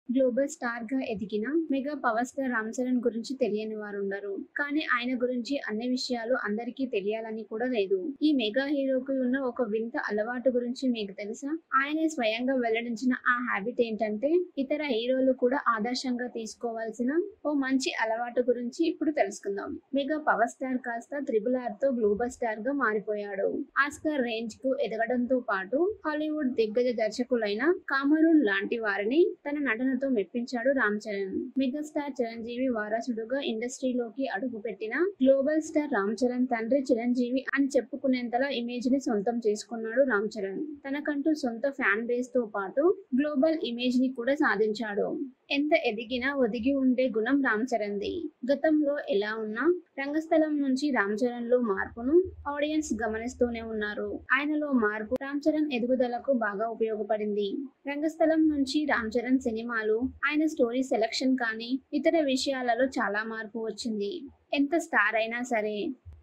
Global star గా ఎదిగిన mega power star Ram Charan గురించి తెలియని వారు ఉండరు. కానీ ఆయన గురించి అన్ని విషయాలు అందరికీ తెలియాలని కూడా లేదు. ఈ మెగా హీరోకి ఉన్న ఒక వింత అలవాటు గురించి మీకు తెలుసా? ఆయనే స్వయంగా వెల్లడించిన ఆ హ్యాబిట్ ఏంటంటే ఇతర హీరోలు కూడా ఆదర్శంగా తీసుకోవాల్సిన ఓ మంచి అలవాటు గురించి ఇప్పుడు తెలుసుకుందాం. మెగా పవర్ స్టార్ కాస్త RRR తో గ్లోబల్ స్టార్ గా మారిపోయాడు. ఆస్కార్ రేంజ్ కు ఎదగడంతో పాటు హాలీవుడ్ దిగ్గజ దర్శకులైన కామరూన్ లాంటి వారిని తన నటనతో మెప్పించాడు రామ్ చరణ్. మెగాస్టార్ చిరంజీవి వారసుడుగా ఇండస్ట్రీలోకి అడుగుపెట్టిన గ్లోబల్ స్టార్ రామ్ చరణ్ తండ్రి చిరంజీవి అని చెప్పుకునేంతలా ఇమేజ్ ని సొంతం చేసుకున్నాడు రామ్ చరణ్. తనకంటూ సొంత ఫ్యాన్ బేస్ తో పాటు గ్లోబల్ ఇమేజ్ ని కూడా సాధించాడు. ఎంత ఎదిగినా ఒదిగి ఉండే గుణం రామ్ చరణ్ది. గతంలో ఎలా ఉన్నా రంగస్థలం నుంచి రామ్ చరణ్ లో మార్పును ఆడియన్స్ గమనిస్తూనే ఉన్నారు. ఆయనలో మార్పు రామ్ చరణ్ ఎదుగుదలకు బాగా ఉపయోగపడింది. రంగస్థలం నుంచి రామ్ చరణ్ సినిమాలు, ఆయన స్టోరీ సెలక్షన్ కానీ ఇతర విషయాలలో చాలా మార్పు వచ్చింది. ఎంత స్టార్ అయినా సరే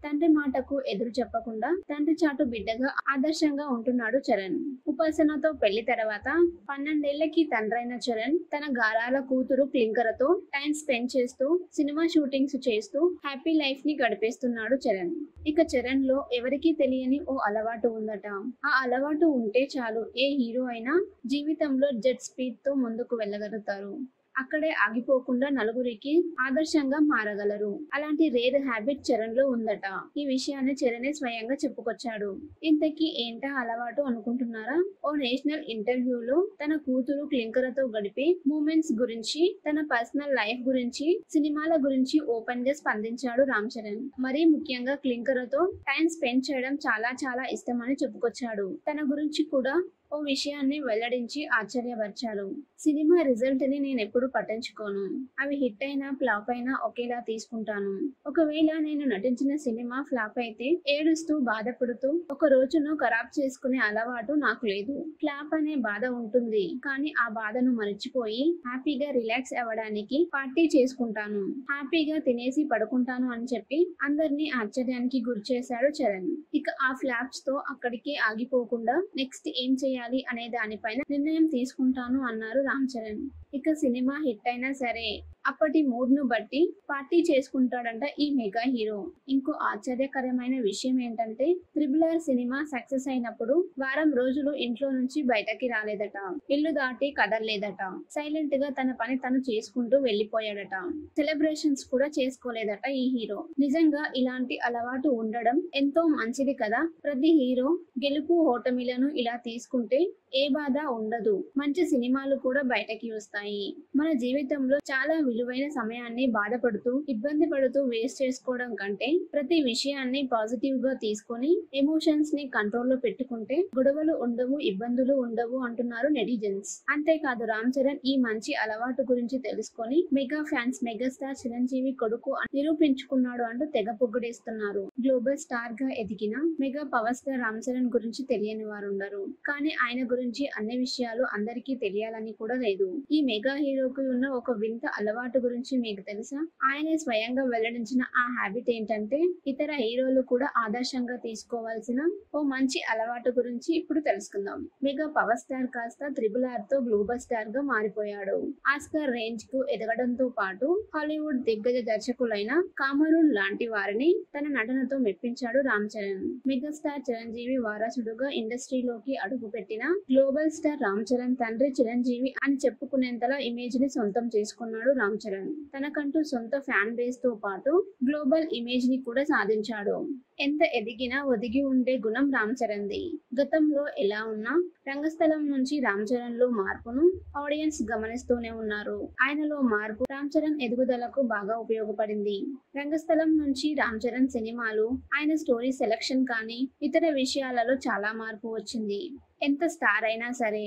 తండ్రి మాటకు ఎదురు చెప్పకుండా తండ్రి చాటు బిడ్డగా ఆదర్శంగా ఉంటున్నాడు చరణ్. ఉపాసనతో పెళ్లి తర్వాత 12 ఏళ్లకి తండ్రైన చరణ్ తన గారాల కూతురు క్లింకరతో టైం స్పెండ్ చేస్తూ సినిమా షూటింగ్స్ చేస్తూ హ్యాపీ లైఫ్ ని గడిపేస్తున్నాడు చరణ్. ఇక చరణ్ లో ఎవరికీ తెలియని ఓ అలవాటు ఉందట. ఆ అలవాటు ఉంటే చాలు ఏ హీరో అయినా జీవితంలో జెట్ స్పీడ్ తో ముందుకు వెళ్ళగలుగుతారు. అక్కడే ఆగిపోకుండా నలుగురికి ఆదర్శంగా మారగలరు. అలాంటి రేర్ హ్యాబిట్ చరణ్ లో ఉందట. ఈ విషయాన్ని చరణే స్వయంగా చెప్పుకొచ్చాడు. ఇంతకీ ఏంటా అలవాటు అనుకుంటున్నారా? ఓ నేషనల్ ఇంటర్వ్యూలో తన కూతురు క్లింకరతో గడిపే మూమెంట్స్ గురించి, తన పర్సనల్ లైఫ్ గురించి, సినిమాల గురించి ఓపెన్ గా స్పందించాడు రామ్ చరణ్. మరీ ముఖ్యంగా క్లింకరతో టైం స్పెండ్ చేయడం చాలా చాలా ఇష్టమని చెప్పుకొచ్చాడు. తన గురించి కూడా ఓ విషయాన్ని వెల్లడించి ఆశ్చర్యపరిచారు. సినిమా రిజల్ట్ ని నేనెప్పుడు పట్టించుకోను. అవి హిట్ అయినా ఫ్లాప్ అయినా ఒకేలా తీసుకుంటాను. ఒకవేళ నేను నటించిన సినిమా ఫ్లాప్ అయితే ఏడుస్తూ బాధపడుతూ ఒక రోజును ఖరాబ్ చేసుకునే అలవాటు నాకు లేదు. ఫ్లాప్ అనే బాధ ఉంటుంది, కానీ ఆ బాధను మర్చిపోయి హ్యాపీగా రిలాక్స్ అవ్వడానికి పార్టీ చేసుకుంటాను. హ్యాపీగా తినేసి పడుకుంటాను అని చెప్పి అందరినీ ఆశ్చర్యానికి గురి చేశాడు చరణ్. ఇక ఆ ఫ్లాప్స్ తో అక్కడికే ఆగిపోకుండా నెక్స్ట్ ఏం చేయాలి అనే దానిపైన నిర్ణయం తీసుకుంటాను అన్నారు రామ్ చరణ్. ఇక సినిమా హిట్ అయినా సరే అప్పటి మూడ్ ను బట్టి పార్టీ చేసుకుంటాడంట ఈ మెగా హీరో. ఇంకో ఆశ్చర్యకరమైన విషయం ఏంటంటే RRR సినిమా సక్సెస్ అయినప్పుడు వారం రోజులు ఇంట్లో నుంచి బయటకి రాలేదట. ఇల్లు దాటి కదలలేదట. సైలెంట్ గా తన పని తను చేసుకుంటూ వెళ్లిపోయాడట. సెలబ్రేషన్స్ కూడా చేసుకోలేదట ఈ హీరో. నిజంగా ఇలాంటి అలవాటు ఉండడం ఎంతో మంచిది కదా. ప్రతి హీరో గెలుపు ఓటమిలను ఇలా తీసుకుంటే ఏ బాధ ఉండదు. మంచి సినిమాలు కూడా బయటకి వస్తాయి. మన జీవితంలో చాలా విలువైన సమయాన్ని బాధపడుతూ ఇబ్బంది పడుతూ వేస్ట్ చేసుకోవడం కంటే ప్రతి విషయాన్ని పాజిటివ్ గా తీసుకొని ఎమోషన్స్ ని కంట్రోల్లో పెట్టుకుంటే గొడవలు ఉండవు, ఇబ్బందులు ఉండవు అంటున్నారు నెటిజన్స్. అంతేకాదు రామ్ చరణ్ ఈ మంచి అలవాటు గురించి తెలుసుకొని మెగా ఫ్యాన్స్ మెగాస్టార్ చిరంజీవి కొడుకు నిరూపించుకున్నాడు అంటూ తెగ పొగిడేస్తున్నారు. గ్లోబల్ స్టార్ గా ఎదిగిన mega power star Ram Charan గురించి తెలియని వారు ఉండరు. కానీ ఆయన గురించి అన్ని విషయాలు అందరికీ తెలియాలని కూడా లేదు. ఈ మెగా హీరోకి ఉన్న ఒక వింత అలవాటు గురించి మీకు తెలుసా? ఆయనే స్వయంగా వెల్లడించిన ఆ హ్యాబిట్ ఏంటంటే ఇతర హీరోలు కూడా ఆదర్శంగా తీసుకోవాల్సిన ఓ మంచి అలవాటు గురించి ఇప్పుడు తెలుసుకుందాం. మెగా పవర్ స్టార్ కాస్త RRR తో గ్లోబల్ స్టార్ గా మారిపోయాడు. ఆస్కార్ రేంజ్ కు ఎదగడంతో పాటు హాలీవుడ్ దిగ్గజ దర్శకులైన కామరూన్ లాంటి వారిని తన నటనతో మెప్పించాడు రామ్ చరణ్. మెగాస్టార్ చిరంజీవి వారసుడుగా ఇండస్ట్రీలోకి అడుగుపెట్టిన గ్లోబల్ స్టార్ రామ్ చరణ్ తండ్రి చిరంజీవి అని చెప్పుకునేంతలా ఇమేజ్ ని సొంతం చేసుకున్నాడు రామ్ చరణ్. తనకంటూ సొంత ఫ్యాన్ బేస్ తో పాటు గ్లోబల్ ఇమేజ్ ని కూడా సాధించాడు. ఎంత ఎదిగినా ఒదిగి ఉండే గుణం రామ్ చరణ్ది. గతంలో ఎలా ఉన్నా రంగస్థలం నుంచి రామ్ చరణ్ లో మార్పును ఆడియన్స్ గమనిస్తూనే ఉన్నారు. ఆయనలో మార్పు రామ్ చరణ్ ఎదుగుదలకు బాగా ఉపయోగపడింది. రంగస్థలం నుంచి రామ్ చరణ్ సినిమాలు, ఆయన స్టోరీ సెలక్షన్ కానీ ఇతర విషయాలలో చాలా మార్పు వచ్చింది. ఎంత స్టార్ అయినా సరే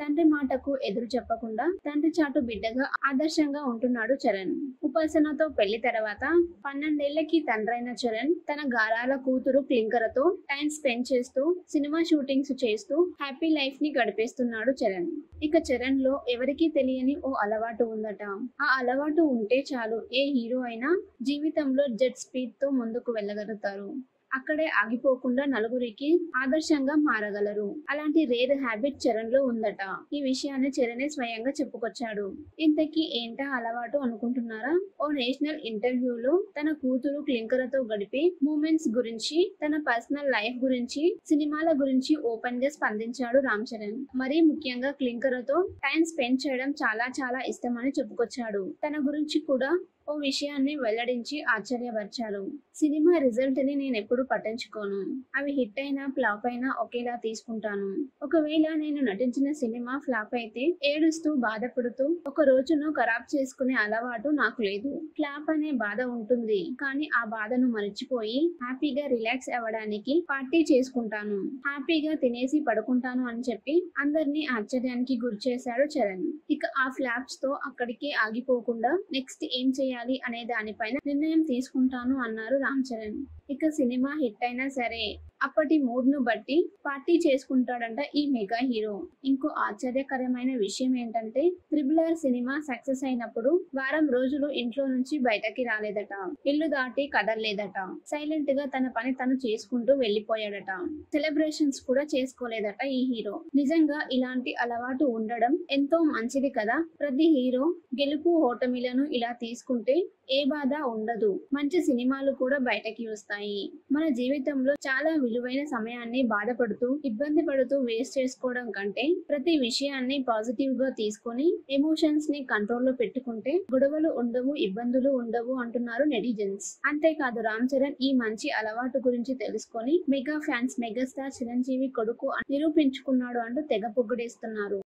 తండ్రి మాటకు ఎదురు చెప్పకుండా తండ్రి చాటు బిడ్డగా ఆదర్శంగా ఉంటున్నాడు చరణ్. ఉపాసనతో పెళ్లి తర్వాత 12 ఏళ్లకి తండ్రైన చరణ్ తన గారాల కూతురు క్లింకరతో టైం స్పెండ్ చేస్తూ సినిమా షూటింగ్స్ చేస్తూ హ్యాపీ లైఫ్ ని గడిపేస్తున్నాడు చరణ్. ఇక చరణ్ లో ఎవరికీ తెలియని ఓ అలవాటు ఉందట. ఆ అలవాటు ఉంటే చాలు ఏ హీరో అయినా జీవితంలో జెట్ స్పీడ్ తో ముందుకు వెళ్ళగలుగుతారు. అక్కడే ఆగిపోకుండా నలుగురికి ఆదర్శంగా మారగలరు. అలాంటి రేర్ హ్యాబిట్ చరణ్ లో ఉందట. ఈ విషయాన్ని చరణే స్వయంగా చెప్పుకొచ్చాడు. ఇంతకీ ఏంటా అలవాటు అనుకుంటున్నారా? ఓ నేషనల్ ఇంటర్వ్యూలో తన కూతురు క్లింకరతో గడిపే మూమెంట్స్ గురించి, తన పర్సనల్ లైఫ్ గురించి, సినిమాల గురించి ఓపెన్ గా స్పందించాడు రామ్ చరణ్. మరీ ముఖ్యంగా క్లింకరతో టైం స్పెండ్ చేయడం చాలా చాలా ఇష్టమని చెప్పుకొచ్చాడు. తన గురించి కూడా ఓ విషయాన్ని వెల్లడించి ఆశ్చర్యపరిచారు. సినిమా రిజల్ట్ ని నేనెప్పుడు పట్టించుకోను. అవి హిట్ అయినా ఫ్లాప్ అయినా ఒకేలా తీసుకుంటాను. ఒకవేళ నేను నటించిన సినిమా ఫ్లాప్ అయితే ఏడుస్తూ బాధపడుతూ ఒక రోజును ఖరాబ్ చేసుకునే అలవాటు నాకు లేదు. ఫ్లాప్ అనే బాధ ఉంటుంది, కానీ ఆ బాధను మర్చిపోయి హ్యాపీగా రిలాక్స్ అవ్వడానికి పార్టీ చేసుకుంటాను. హ్యాపీగా తినేసి పడుకుంటాను అని చెప్పి అందరినీ ఆశ్చర్యానికి గురి చేశాడు చరణ్. ఇక ఆ ఫ్లాప్స్ తో అక్కడికే ఆగిపోకుండా నెక్స్ట్ ఏం చేయాలి అనే దానిపైన నిర్ణయం తీసుకుంటాను అన్నారు రామ్ చరణ్. ఇక సినిమా హిట్ అయినా సరే అప్పటి మూడ్ ను బట్టి పార్టీ చేసుకుంటాడంట ఈ మెగా హీరో. ఇంకో ఆశ్చర్యకరమైన విషయం ఏంటంటే త్రిబుల్ సినిమా సక్సెస్ అయినప్పుడు వారం రోజులు ఇంట్లో నుంచి బయటకి రాలేదట. ఇల్లు దాటి కదలలేదట. సైలెంట్ గా తన పని తను చేసుకుంటూ వెళ్లిపోయాడట. సెలబ్రేషన్స్ కూడా చేసుకోలేదట ఈ హీరో. నిజంగా ఇలాంటి అలవాటు ఉండడం ఎంతో మంచిది కదా. ప్రతి హీరో గెలుపు ఓటమిలను ఇలా తీసుకుంటే ఏ బాధ ఉండదు. మంచి సినిమాలు కూడా బయటకి వస్తాయి. మన జీవితంలో చాలా విలువైన సమయాన్ని బాధపడుతూ ఇబ్బంది పడుతూ వేస్ట్ చేసుకోవడం కంటే ప్రతి విషయాన్ని పాజిటివ్ గా తీసుకొని ఎమోషన్స్ ని కంట్రోల్లో పెట్టుకుంటే గొడవలు ఉండవు, ఇబ్బందులు ఉండవు అంటున్నారు నెటిజన్స్. అంతేకాదు రామ్ చరణ్ ఈ మంచి అలవాటు గురించి తెలుసుకొని మెగా ఫ్యాన్స్ మెగాస్టార్ చిరంజీవి కొడుకు నిరూపించుకున్నాడు అంటూ తెగ పొగిడేస్తున్నారు.